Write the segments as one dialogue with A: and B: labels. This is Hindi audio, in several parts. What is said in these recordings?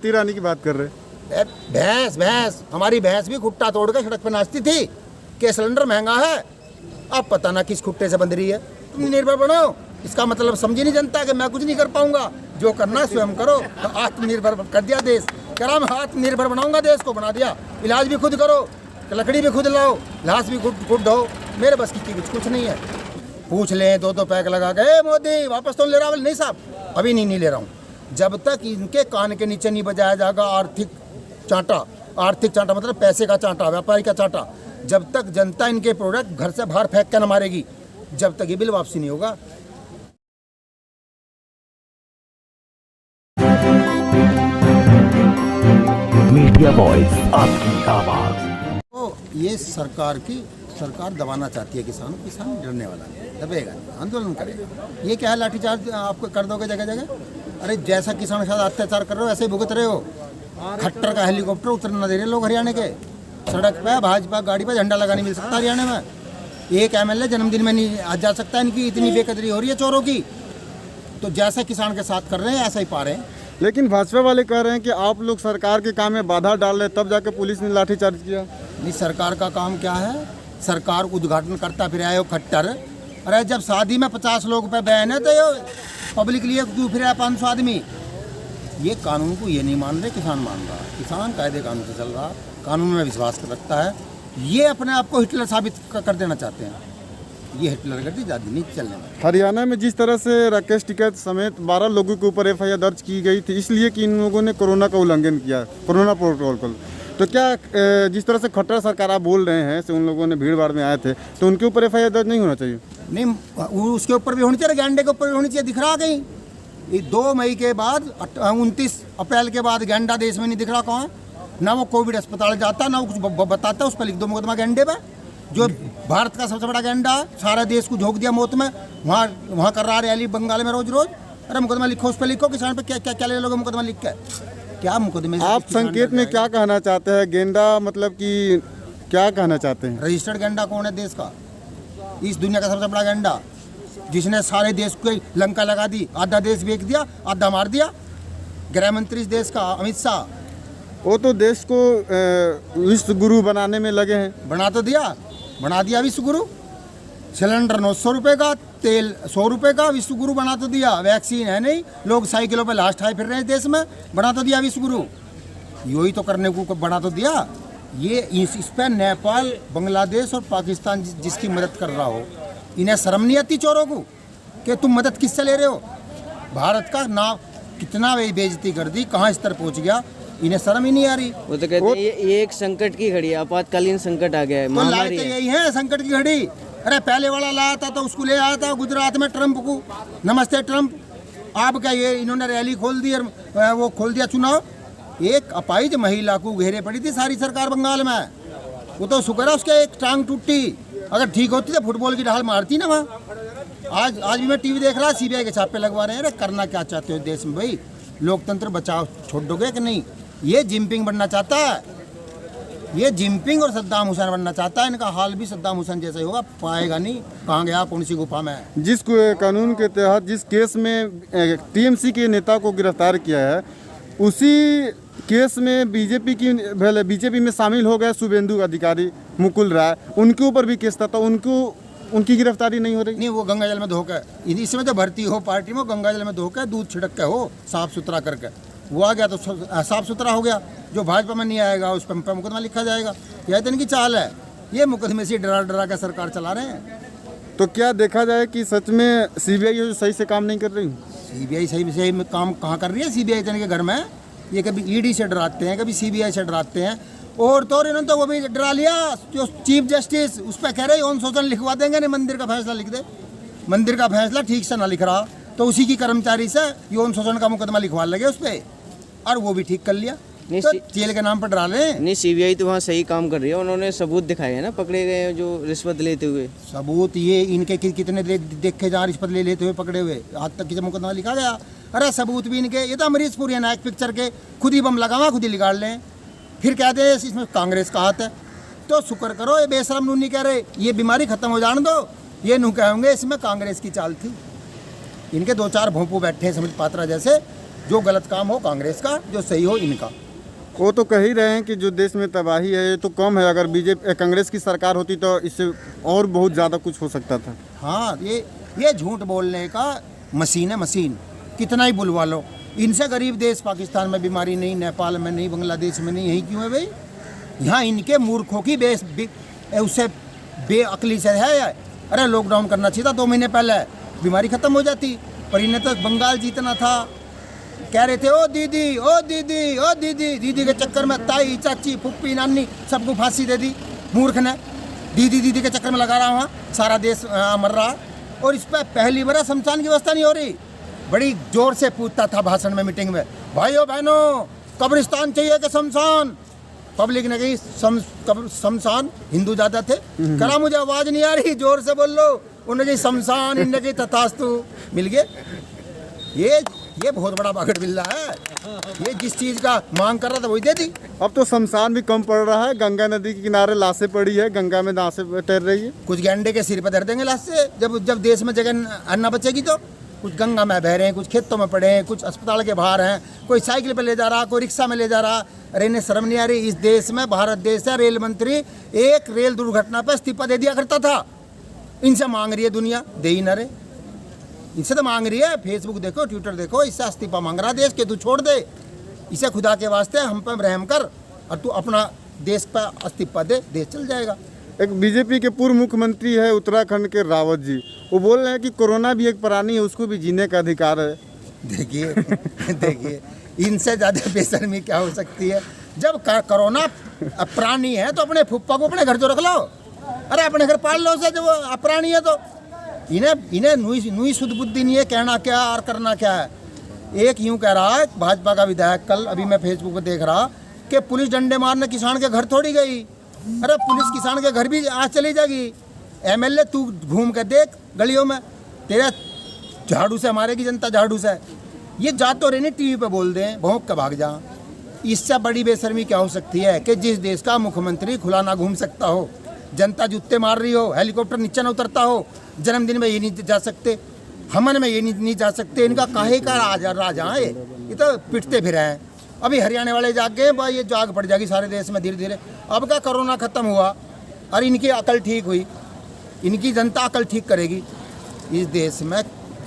A: तिरानी की बात कर रहे।
B: भैंस भैंस हमारी भैंस भी खुट्टा तोड़ के सड़क पे नाचती थी कि सिलेंडर महंगा है, अब पता ना किस खुट्टे से बंध रही है। तुम निर्भर बनो, इसका मतलब समझी नहीं जनता कि मैं कुछ नहीं कर पाऊंगा, जो करना स्वयं करो। आत्मनिर्भर कर दिया देश, कह रहा मैं आत्मनिर्भर बनाऊंगा देश को, बना दिया। इलाज भी खुद करो, लकड़ी भी खुद लाओ, लाश भी खुद ढो, मेरे बस की कुछ नहीं है। पूछ लें दो पैक लगा के, मोदी वापस तो ले रहा? नहीं साहब, अभी नहीं ले रहा हूँ। जब तक इनके कान के नीचे नहीं बजाया जाएगा आर्थिक चांटा मतलब पैसे का चांटा, व्यापारी का चांटा, जब तक जनता इनके प्रोडक्ट घर से बाहर फेंक के न मारेगी, जब तक ये बिल वापसी नहीं होगा।
C: मीडिया वॉइस, आपकी आवाज।
B: तो ये सरकार दबाना चाहती है किसान डरने वाला नहीं, दबेगा नहीं, आंदोलन करेगा। ये क्या है, लाठीचार्ज आपको कर दोगे जगह जगह? अरे जैसा किसान के साथ अत्याचार कर रहे हो ऐसे ही भुगत रहे हो। खट्टर का हेलीकॉप्टर उतरना दे रहे लोग हरियाणा के सड़क पे, भाजपा गाड़ी पे झंडा लगा नहीं मिल सकता हरियाणा में। एक एमएलए जन्मदिन में नहीं आ जा सकता, इनकी इतनी बेकदरी हो रही है चोरों की। तो जैसा किसान के साथ कर रहे हैं ऐसा ही पा रहे हैं।
A: लेकिन भाजपा वाले कह रहे हैं कि आप लोग सरकार के काम में बाधा डाल रहे, तब जाके पुलिस ने लाठीचार्ज किया।
B: नहीं, सरकार का काम क्या है? सरकार उद्घाटन करता फिर आए हो खट्टर। अरे जब शादी में 50 लोग पे बैन है तो ये पब्लिक लिए क्यों फिर 500 आदमी? ये कानून को ये नहीं मान रहे, किसान मान रहा है। किसान कायदे कानून से चल रहा, कानून में विश्वास रखता है। ये अपने आप को हिटलर साबित कर देना चाहते हैं। ये हिटलर गति ज़्यादा नहीं चलने में।
A: हरियाणा में जिस तरह से राकेश टिकैत समेत 12 लोगों के ऊपर एफआईआर दर्ज की गई थी, इसलिए कि इन लोगों ने कोरोना का उल्लंघन किया, कोरोना प्रोटोकॉल। तो क्या जिस तरह से खट्टर सरकार आप बोल रहे हैं से उन लोगों ने भीड़ भाड़ में आए थे, तो उनके ऊपर एफआईआर दर्ज नहीं होना चाहिए?
B: नहीं, उसके ऊपर भी होनी चाहिए, गैंडे के ऊपर भी होनी चाहिए। दिख रहा कहीं? ये 2 मई के बाद 29 अप्रैल के बाद गैंडा देश में नहीं दिख रहा। कहाँ? ना वो कोविड अस्पताल जाता, ना वो कुछ बताता, उस पर लिख दो मुकदमा गैंडे पे। जो भारत का सबसे बड़ा गैंडा, सारा देश को झोंक दिया मौत में, वहाँ कर रहा रैली बंगाल में रोज। अरे मुकदमा लिखो, उस पर लिखो किसान पे क्या ले लोगे मुकदमा लिख के? क्या मुकदमे?
A: आप संकेत में क्या कहना चाहते हैं? गेंडा मतलब कि क्या कहना चाहते हैं?
B: रजिस्टर्ड गेंडा कौन है देश का? इस दुनिया का सबसे बड़ा गेंडा, जिसने सारे देश को लंका लगा दी, आधा देश बेच दिया, आधा मार दिया। गृह मंत्री इस देश का अमित शाह,
A: वो तो देश को विश्व गुरु बनाने में लगे हैं।
B: बना दिया विश्व गुरु। सिलेंडर 900 रुपये का, तेल 100 रुपये का, विश्व गुरु बना तो दिया। वैक्सीन है नहीं, लोग साइकिलों पे लाश ठाए फिर रहे हैं देश में, बना तो दिया विश्व गुरु। यही तो करने को बना तो दिया। ये इस पर नेपाल, बांग्लादेश और पाकिस्तान जिसकी मदद कर रहा हो, इन्हें शर्म नहीं आती चोरों को कि तुम मदद किससे ले रहे हो? भारत का नाम कितना बेइज्जती कर दी, कहाँ स्तर पहुँच गया, इन्हें शर्म ही नहीं आ रही।
D: वो तो कहते हैं ये एक संकट की घड़ी है, आपातकालीन संकट आ गया है,
B: महामारी है। यही है संकट की घड़ी। अरे पहले वाला लाया था तो उसको ले आया था गुजरात में ट्रंप को, नमस्ते ट्रंप। आप क्या ये इन्होंने रैली खोल दी और वो खोल दिया चुनाव। एक अपाहिज महिला को घेरे पड़ी थी सारी सरकार बंगाल में, वो तो शुक्र है उसके एक टांग टूटी, अगर ठीक होती तो फुटबॉल की ढाल मारती ना वहाँ। आज भी मैं टीवी देख रहा, सीबीआई के छापे लगवा रहे हैं। अरे करना क्या चाहते हो देश में भाई? लोकतंत्र बचाओ छोड़ दोगे कि नहीं? ये जिनपिंग बनना चाहता है, ये जिनपिंग और सद्दाम हुसैन बनना चाहता है। इनका हाल भी सद्दाम हुसैन जैसा ही होगा, पाएगा नहीं। कहाँ गया, कौन सी गुफा में?
A: जिस कानून के तहत जिस केस में टीएमसी के नेता को गिरफ्तार किया है, उसी केस में बीजेपी में शामिल हो गए शुभेंदु अधिकारी, मुकुल राय, उनके ऊपर भी केस था, तो उनकी गिरफ्तारी नहीं हो रही?
B: नहीं, वो गंगा जल में धोकर, इसमें जो भर्ती हो पार्टी में, गंगा जल में धोकर दूध छिड़क के हो, साफ सुथरा करके वो आ गया तो साफ सुथरा हो गया। जो भाजपा में नहीं आएगा उस पर मुकदमा लिखा जाएगा। यह तो इनकी चाल है, ये मुकदमे से डरा कर सरकार चला रहे हैं।
A: तो क्या देखा जाए कि सच में सीबीआई जो सही से काम नहीं कर रही?
B: सीबीआई सही में काम कहाँ कर रही है? सीबीआई के घर में ये कभी ईडी से डराते हैं, कभी सीबीआई से डराते हैं। और तो इन्होंने तो वो भी डरा लिया, जो चीफ जस्टिस उस पर कह रहे यौन शोषण लिखवा देंगे, नहीं मंदिर का फैसला लिख दे। मंदिर का फैसला ठीक से ना लिख रहा तो उसी की कर्मचारी से यौन शोषण का मुकदमा लिखवा लगे उस पर, और वो भी ठीक कर लिया। तो जेल के नाम पर डरा ले।
D: नहीं, सीबीआई तो वहाँ सही काम कर रही है, उन्होंने सबूत दिखाए हैं ना, पकड़े गए हैं जो रिश्वत लेते हुए।
B: सबूत ये इनके कितने देखे जहाँ रिश्वत ले लेते हुए पकड़े हुए, आज तक किसी मुकदमा लिखा गया? अरे सबूत भी इनके, ये तो अमरीशपुर या नायक पिक्चर के खुद ही बम लगावा, खुद ही निकाल लें, फिर कहते हैं इसमें कांग्रेस का हाथ है। तो शुक्र करो ये बेशरम नून नहीं कह रहे, ये बीमारी खत्म हो जाने दो, ये नू कहेंगे इसमें कांग्रेस की चाल थी। इनके 2-4 भोंपू बैठे हैं समित पात्रा जैसे, जो गलत काम हो कांग्रेस का, जो सही हो इनका।
A: वो तो कह ही रहे हैं कि जो देश में तबाही है ये तो कम है, अगर बीजेपी कांग्रेस की सरकार होती तो इससे और बहुत ज़्यादा कुछ हो सकता था।
B: हाँ, ये झूठ बोलने का मशीन है, मशीन। कितना ही बुलवा लो, इनसे गरीब देश पाकिस्तान में बीमारी नहीं, नेपाल में नहीं, बांग्लादेश में नहीं, यही क्यों है भाई? यहाँ इनके मूर्खों की उससे बेअक्ली से है। अरे लॉकडाउन करना चाहिए था 2 महीने पहले, बीमारी खत्म हो जाती। पर इन्हें तो बंगाल जीतना था। कह रहे थे ओ दीदी ओ दीदी ओ दीदी, दीदी के चक्कर में ताई चाची फुप्पी नानी सबको फांसी दे दी मूर्ख ने। दीदी दीदी के चक्कर में लगा रहा वहाँ, सारा देश मर रहा। और इस पर पहली बार शमशान की व्यवस्था नहीं हो रही। बड़ी जोर से पूछता था भाषण में, मीटिंग में, भाइयों बहनों कब्रिस्तान चाहिए कि शमशान? पब्लिक ने कही शमशान, हिंदू ज़्यादा थे। कहा मुझे आवाज़ नहीं आ रही, जोर से बोल लो। उन्होंने कही शमशान, इनने कही तथास्तु, मिल गए। ये बहुत बड़ा बागड़ बिल्ला है। ये जिस चीज़ का मांग कर रहा था वही दे दी।
A: अब तो शमशान भी कम पड़ रहा है, गंगा नदी के किनारे लाशें पड़ी है, गंगा में लाशें तैर रही है।
B: कुछ गैंडे के सिर पर धर देंगे लाश से, जब देश में जगह अन्ना बचेगी तो। कुछ गंगा में बह रहे हैं, कुछ खेतों में पड़े हैं, कुछ अस्पताल के बाहर हैं, कोई साइकिल पे ले जा रहा, कोई रिक्शा में ले जा रहा। अरे इन्हें शर्म नहीं आ रही? इस देश में, भारत देश है, रेल मंत्री एक रेल दुर्घटना पर इस्तीफा दे दिया करता था। इनसे मांग रही है दुनिया, दे ही ना रे। इनसे तो मांग रही है, फेसबुक देखो, ट्विटर देखो, इससे इस्तीफा मांग रहा देश के। तू छोड़ दे इसे, खुदा के वास्ते हम पर रहम कर और तू अपना देश पर इस्तीफा दे, देश चल जाएगा।
A: एक बीजेपी के पूर्व मुख्यमंत्री है उत्तराखंड के रावत जी, वो बोल रहे हैं कि कोरोना भी एक प्राणी है, उसको भी जीने का अधिकार है।
B: देखिए इनसे ज़्यादा बेशर्मी क्या हो सकती है? जब कोरोना प्राणी है तो अपने फुप्पा को अपने घर जो रख लो। अरे अपने घर पाल लो उसे, जब वो अप्राणी है तो। इन्हें नुई शुद्ध बुद्धि नहीं है, कहना क्या और करना क्या है। एक यूं कह रहा है भाजपा का विधायक, कल अभी मैं फेसबुक पर देख रहा कि पुलिस डंडे मारने किसान के घर थोड़ी गई। अरे पुलिस किसान के घर भी आज चली जाएगी। एमएलए तू घूम के देख गलियों में, तेरा झाड़ू से मारेगी जनता, झाड़ू से। ये जा तो रहने टीवी पे बोल दें, भौंक के भाग जा। इससे बड़ी बेशर्मी क्या हो सकती है कि जिस देश का मुख्यमंत्री खुला ना घूम सकता हो, जनता जूते मार रही हो, हेलीकॉप्टर नीचे ना उतरता हो, जन्मदिन में ये नहीं जा सकते, हमन में ये नहीं जा सकते। इनका काहे का राजा है ये तो पिटते फिर हैं। अभी हरियाणा वाले जाग गए भाई, ये जाग पड़ जाएगी सारे देश में धीरे धीरे। अब का कोरोना खत्म हुआ और इनकी अकल ठीक हुई, इनकी जनता अकल ठीक करेगी। इस देश में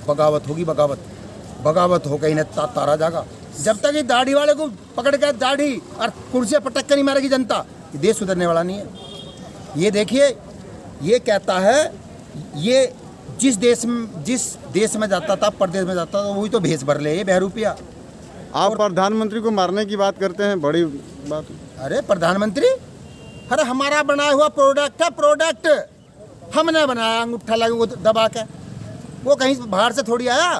B: बगावत होगी, बगावत होकर इन्हें तारा जागा। जब तक ये दाढ़ी वाले को पकड़ कर दाढ़ी और कुर्सी पटक कर नहीं मारेगी जनता, ये देश सुधरने वाला नहीं है। ये देखिए, ये कहता है, ये जिस देश में जाता था, प्रदेश में जाता था, वही तो भेस भर ले, ये बहरूपिया।
A: आप प्रधानमंत्री को मारने की बात करते हैं, बड़ी बात।
B: अरे प्रधानमंत्री, अरे हमारा बनाया हुआ प्रोडक्ट है, प्रोडक्ट हमने बनाया, अंगूठा लगा वो दबा के, वो कहीं बाहर से थोड़ी आया।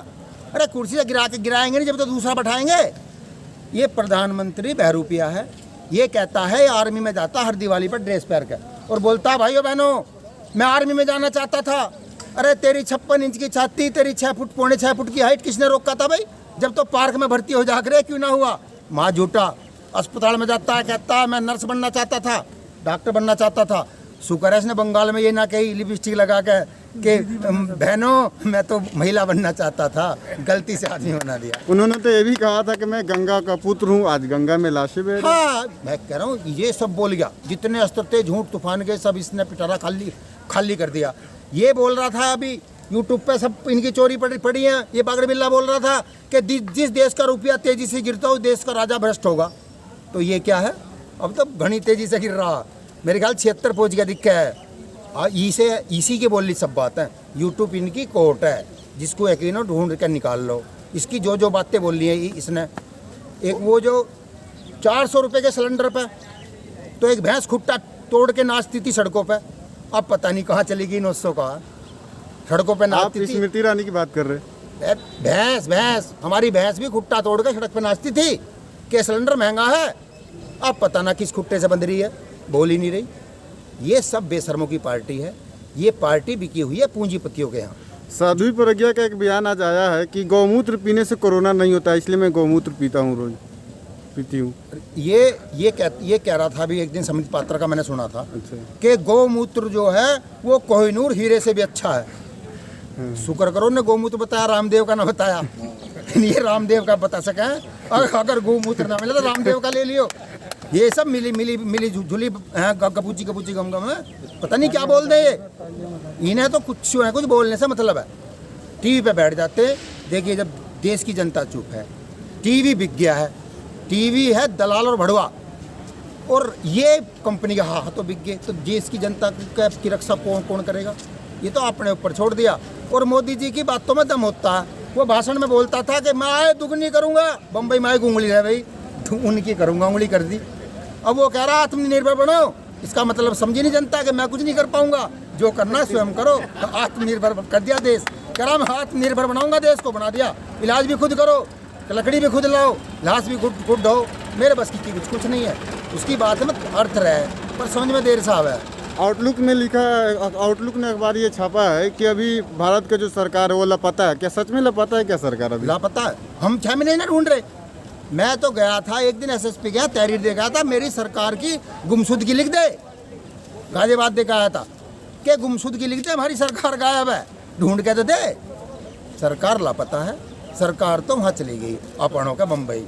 B: अरे कुर्सी से गिराएंगे नहीं जब तो दूसरा बैठाएंगे। ये प्रधानमंत्री बहरूपिया है। ये कहता है आर्मी में जाता हर दिवाली पर ड्रेस पहन कर और बोलता भाइयों बहनों मैं आर्मी में जाना चाहता था। अरे तेरी 56 इंच की छाती, तेरी 6 फुट पौने 6 फुट की हाइट किसने रोका था भाई? जब तो पार्क में भर्ती हो जाकर क्यों ना हुआ? माँ झूठा। अस्पताल में जाता है, कहता है मैं नर्स बनना चाहता था, डॉक्टर बनना चाहता था। शुक्र है इसने बंगाल में ये ना कही लिपस्टिक लगा के कि बहनों मैं तो महिला बनना चाहता था, गलती से आदमी बना दिया।
A: उन्होंने तो ये भी कहा था कि मैं गंगा का पुत्र हूँ, आज गंगा में लाशें बह रही।
B: हाँ, मैं कह रहा हूँ ये सब बोल गया, जितने अस्त्र थे झूठ तूफान के सब इसने पिटारा खाली कर दिया। ये बोल रहा था अभी यूट्यूब पे सब इनकी चोरी पड़ी है। ये बागड़ बिल्ला बोल रहा था कि जिस देश का रुपया तेजी से गिरता हो देश का राजा भ्रष्ट होगा। तो ये क्या है? अब तो घनी तेजी से गिर रहा, मेरे ख्याल 76 पहुँच गया दिक्कत है। इसी के बोली सब बात है। यूट्यूब इनकी कोर्ट है, जिसको यकीन हो ढूंढ कर निकाल लो। इसकी जो बातें बोली है इसने, एक वो जो 400 रुपये के सिलेंडर पे तो एक भैंस खुट्टा तोड़ के नाचती थी सड़कों पे, अब पता नहीं कहाँ चली गई 900 का। सड़कों पे नाचती थी।
A: स्मृति ईरानी की बात कर रहे?
B: भैंस हमारी भैंस भी खुट्टा तोड़ के सड़क पे नाचती थी कि सिलेंडर महंगा है। अब पता ना किस खुट्टे से बंध रही है, बोल ही नहीं रही। ये सब बेशर्मों की पार्टी है। ये पार्टी बिकी हुई है पूंजीपतियों के यहाँ।
A: साध्वी प्रज्ञा का एक बयान आज आया है कि गौमूत्र पीने से कोरोना नहीं होता, इसलिए मैं गौमूत्र पीता हूँ, रोज पीती हूँ।
B: ये कह रहा था अभी एक दिन समित पात्रा का मैंने सुना था।
A: अच्छा।
B: कि गौमूत्र जो है वो कोहिनूर हीरे से भी अच्छा है। शुक्र करो ने गौमूत्र बताया, रामदेव का ना बताया। लेकिन ये रामदेव का बता सके, अगर गोमूत्र ना मिले तो रामदेव का ले लियो। ये सब मिली मिली मिली झुली गपूची गपूची गम गम है, पता नहीं क्या बोल दे ये। इन्हें तो कुछ बोलने से मतलब है। टीवी पे बैठ जाते, देखिए जब देश की जनता चुप है, टीवी बिक गया है, टीवी है दलाल और भड़वा, और ये कंपनी का हाथों बिक गए, तो देश की जनता की रक्षा कौन करेगा? ये तो अपने ऊपर छोड़ दिया। और मोदी जी की बातों में दम होता है। वो भाषण में बोलता था कि मैं आए दुगनी करूंगा, बम्बई में आए उंगली है भाई, उनकी करूंगा, उंगली कर दी। अब वो कह रहा आत्मनिर्भर बनो, इसका मतलब समझी नहीं जनता कि मैं कुछ नहीं कर पाऊंगा, जो करना है स्वयं करो। तो आत्मनिर्भर कर दिया देश, कह रहा मैं आत्मनिर्भर बनाऊंगा देश को, बना दिया। इलाज भी खुद करो, लकड़ी भी खुद लाओ, लाश भी खुद ढो, मेरे बस की कुछ नहीं है। उसकी बात में अर्थ रहे, पर समझ में देर साहब है।
A: आउटलुक में लिखा है, आउटलुक ने अखबार ये छापा है कि अभी भारत का जो सरकार है वो लापता है। क्या सच में लापता है क्या सरकार अभी?
B: लापता है, हम 6 महीने ना ढूंढ रहे। मैं तो गया था एक दिन, एसएसपी गया, तहरीर दे गया था, मेरी सरकार की गुमशुदगी लिख दे। गाजियाबाद दे के आया था कि गुमशुदगी लिख दे, हमारी सरकार गायब है, ढूंढ के तो दे। सरकार लापता है, सरकार तो वहाँ चली गई अपनों का बम्बई।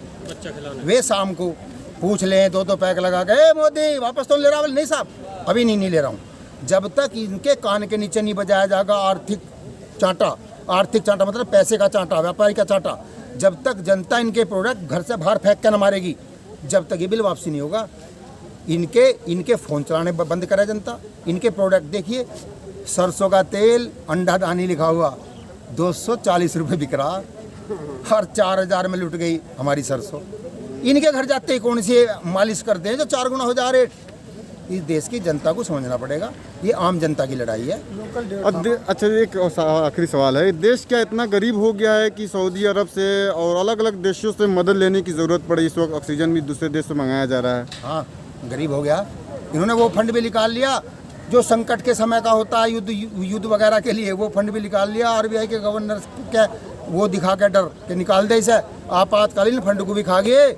B: वे शाम को पूछ लें 2-2 पैक लगा के, मोदी वापस तो ले रहा? नहीं साहब, अभी नहीं ले रहा हूँ। जब तक इनके कान के नीचे नहीं बजाया जाएगा आर्थिक चांटा, आर्थिक चांटा मतलब पैसे का चांटा, व्यापारी का चांटा, जब तक जनता इनके प्रोडक्ट घर से बाहर फेंक के न मारेगी, जब तक ये बिल वापसी नहीं होगा। इनके फ़ोन चलाने बंद करे जनता। इनके प्रोडक्ट देखिए, सरसों का तेल अंडा दानी लिखा हुआ 240 रुपये बिक रहा, हर 4000 में लुट गई हमारी सरसों। इनके घर जाते ही कौन सी मालिश करते हैं जो 4 गुना हो जा रेट। इस देश की जनता को समझना पड़ेगा, ये आम जनता की लड़ाई है।
A: अच्छा, एक आखिरी सवाल है, देश क्या इतना गरीब हो गया है कि सऊदी अरब से और अलग अलग देशों से मदद लेने की ज़रूरत पड़ी? इस वक्त ऑक्सीजन भी दूसरे देश से मंगाया जा रहा है।
B: हाँ, गरीब हो गया। इन्होंने वो फंड भी निकाल लिया जो संकट के समय का होता है, युद्ध वगैरह के लिए, वो फंड भी निकाल लिया। आरबीआई के गवर्नर क्या वो दिखा के डर के निकाल दे, इसे आपातकालीन फंड को भी खा गए।